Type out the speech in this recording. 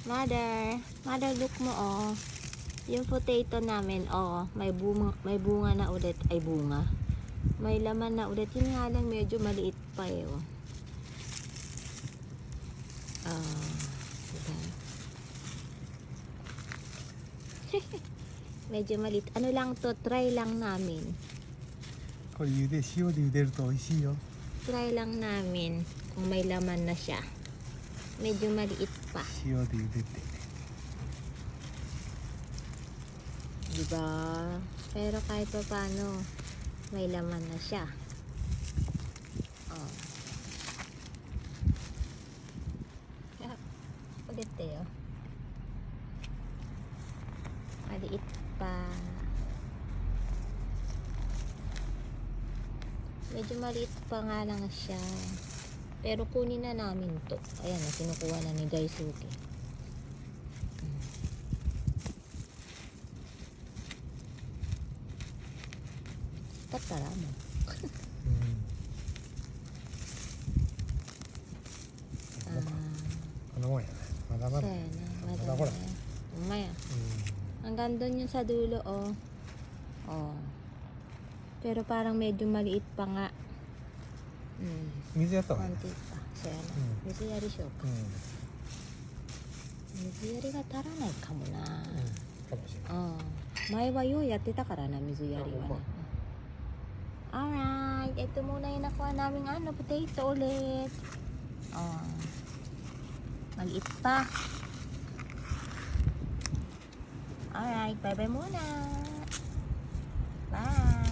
Mother, look mo, oh. Yung potato namin, oh, may bunga na ulit. Ay, bunga. May laman na ulit. Yun nga lang, medyo maliit pa eh, oh. Diba? Medyo maliit. Ano lang to, try lang namin. これ塩で茹でると美味しいよ。 Try lang namin kung may laman na siya. Medyo maliit pa. 塩で茹でて。 Diba? Pero kahit pa paano, may laman na siya. Oh. Ulit tayo. Maliit pa. Medyo maliit pa nga lang siya. Pero kunin na namin to. Ayan, kinukuha na ni Daisuke. Tatara mo. こんなもんやね。まだまだ。 Sana, Wala ko lang. Umaya. Hanggang doon yung sa dulo, oh. Oh. Pero parang medyo maliit pa nga. 水やった方がいいね。 Konti pa. Sana. Mizu yari shou ka. うん。 Mizu yari ga taranai kamo na. かもしれない。 Oh. 前はようやってたからな、水やりはな。Alright. Ito muna yung nakuha naming potato ulit. Oh. Maliit pa. Alright. Bye-bye muna. Bye.